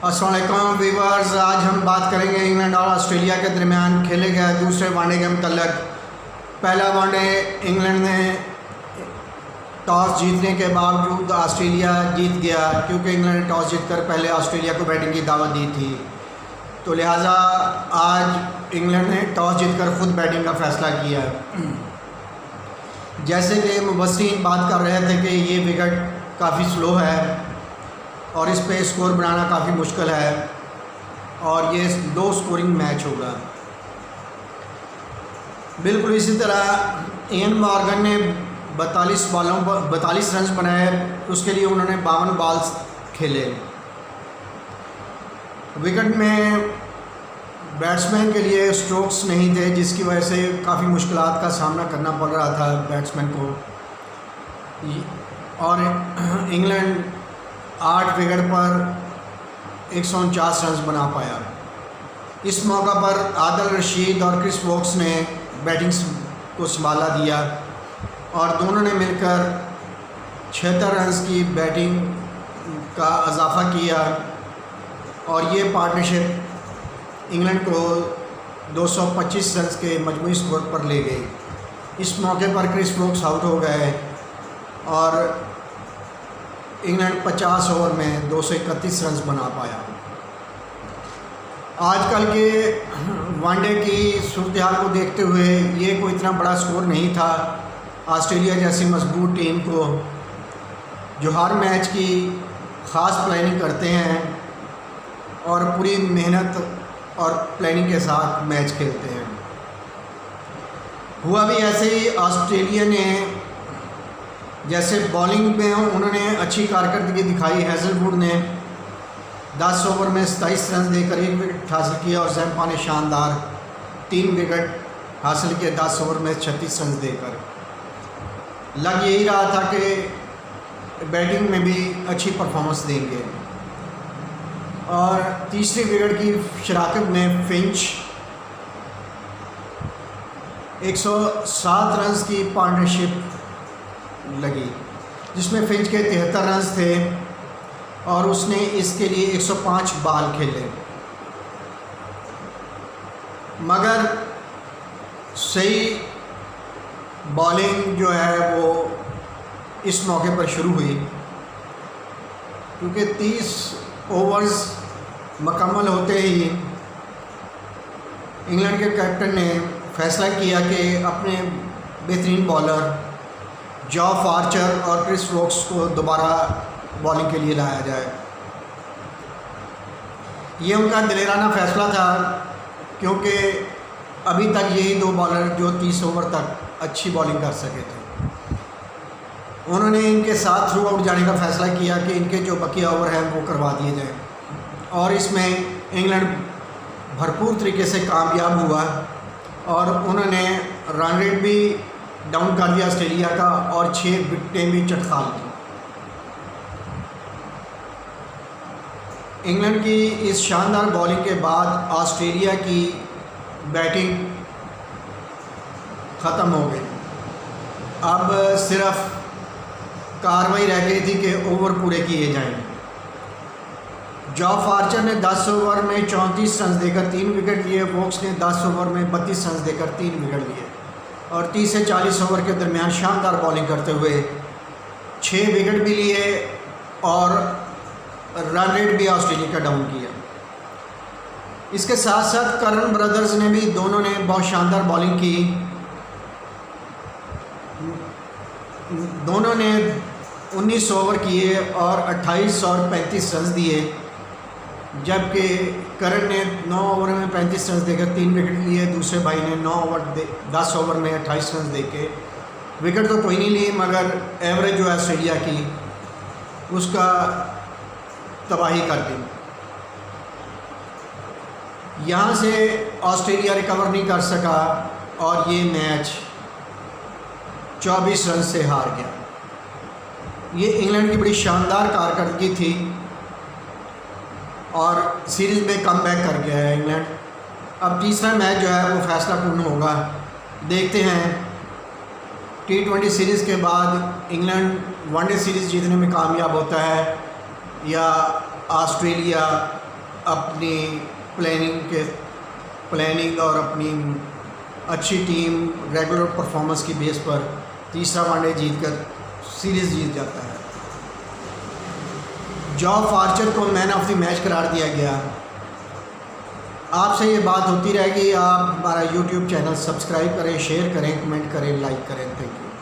अस्सलाम वालेकुम वीवर्स, आज हम बात करेंगे इंग्लैंड और ऑस्ट्रेलिया के दरमियान खेले गए दूसरे वनडे के मतलब। पहला वनडे इंग्लैंड ने टॉस जीतने के बावजूद ऑस्ट्रेलिया जीत गया, क्योंकि इंग्लैंड ने टॉस जीतकर पहले ऑस्ट्रेलिया को बैटिंग की दावत दी थी। तो लिहाजा आज इंग्लैंड ने टॉस जीतकर ख़ुद बैटिंग का फ़ैसला किया। जैसे कि मुबस्सिरीन बात कर रहे थे कि ये विकेट काफ़ी स्लो है और इस पे स्कोर बनाना काफ़ी मुश्किल है और ये लो स्कोरिंग मैच होगा। बिल्कुल इसी तरह इयन मॉर्गन ने 42 रन बनाए, उसके लिए उन्होंने 52 बॉल्स खेले। विकेट में बैट्समैन के लिए स्ट्रोक्स नहीं थे, जिसकी वजह से काफ़ी मुश्किलात का सामना करना पड़ रहा था बैट्समैन को। और इंग्लैंड 8 विकेट पर 149 रन बना पाया। इस मौका पर आदिल रशीद और क्रिस वोक्स ने बैटिंग को संभाला दिया और दोनों ने मिलकर 76 रन की बैटिंग का इजाफा किया और ये पार्टनरशिप इंग्लैंड को 225 रन के मजमूई स्कोर पर ले गई। इस मौके पर क्रिस वोक्स आउट हो गए और इंग्लैंड 50 ओवर में 231 रन बना पाया। आजकल के वनडे की सूरत हाल को देखते हुए ये कोई इतना बड़ा स्कोर नहीं था। ऑस्ट्रेलिया जैसी मजबूत टीम को जो हर मैच की ख़ास प्लानिंग करते हैं और पूरी मेहनत और प्लानिंग के साथ मैच खेलते हैं। हुआ भी ऐसे ही, ऑस्ट्रेलिया ने जैसे बॉलिंग में उन्होंने अच्छी कारकर्दगी दिखाई। हैज़लवुड ने 10 ओवर में 27 रन देकर 1 विकेट हासिल किया और ज़ैम्पा ने शानदार 3 विकेट हासिल किए 10 ओवर में 36 रन देकर। लग यही रहा था कि बैटिंग में भी अच्छी परफॉर्मेंस देंगे। और तीसरी विकेट की शराकत में फिंच 107 रन की पार्टनरशिप लगी, जिसमें फिंच के 73 रन थे और उसने इसके लिए 105 बॉल खेले। मगर सही बॉलिंग जो है वो इस मौके पर शुरू हुई, क्योंकि 30 ओवर्स मुकम्मल होते ही इंग्लैंड के कैप्टन ने फैसला किया कि अपने बेहतरीन बॉलर जॉफ आर्चर और क्रिस वोक्स को दोबारा बॉलिंग के लिए लाया जाए। ये उनका दिलेराना फैसला था, क्योंकि अभी तक यही 2 बॉलर जो 30 ओवर तक अच्छी बॉलिंग कर सके थे। उन्होंने इनके साथ थ्रू आउट जाने का फ़ैसला किया कि इनके जो बकिया ओवर हैं वो करवा दिए जाएँ और इसमें इंग्लैंड भरपूर तरीके से कामयाब हुआ और उन्होंने रन रेट भी डाउन कर दिया ऑस्ट्रेलिया का और 6 विकेटें भी चटखाल की। इंग्लैंड की इस शानदार बॉलिंग के बाद ऑस्ट्रेलिया की बैटिंग ख़त्म हो गई। अब सिर्फ कार्रवाई रह गई थी कि ओवर पूरे किए जाएं। जॉफ आर्चर ने 10 ओवर में 34 रन देकर 3 विकेट लिए। वोक्स ने 10 ओवर में 32 रन देकर 3 विकेट लिए और 30 से 40 ओवर के दरमियान शानदार बॉलिंग करते हुए 6 विकेट भी लिए और रन रेट भी ऑस्ट्रेलिया का डाउन किया। इसके साथ साथ करन ब्रदर्स ने भी, दोनों ने बहुत शानदार बॉलिंग की। दोनों ने 19 ओवर किए और 28 और 35 रन दिए, जबकि करन ने 9 ओवर में 35 रन देकर 3 विकेट लिए। दूसरे भाई ने 10 ओवर में 28 रन देके विकेट तो कोई नहीं ली, मगर एवरेज जो है ऑस्ट्रेलिया की उसका तबाही कर दी। यहाँ से ऑस्ट्रेलिया रिकवर नहीं कर सका और ये मैच 24 रन से हार गया। ये इंग्लैंड की बड़ी शानदार कारकर्दगी थी और सीरीज़ में कम बैक कर गया है इंग्लैंड। अब तीसरा मैच जो है वो फैसला पूर्ण होगा। देखते हैं T20 सीरीज़ के बाद इंग्लैंड वनडे सीरीज़ जीतने में कामयाब होता है या ऑस्ट्रेलिया अपनी प्लानिंग और अपनी अच्छी टीम रेगुलर परफॉर्मेंस की बेस पर तीसरा वनडे जीतकर सीरीज़ जीत जाता है। जॉफ आर्चर को मैन ऑफ द मैच करार दिया गया। आपसे ये बात होती रहेगी। आप हमारा यूट्यूब चैनल सब्सक्राइब करें, शेयर करें, कमेंट करें, लाइक करें। Thank you.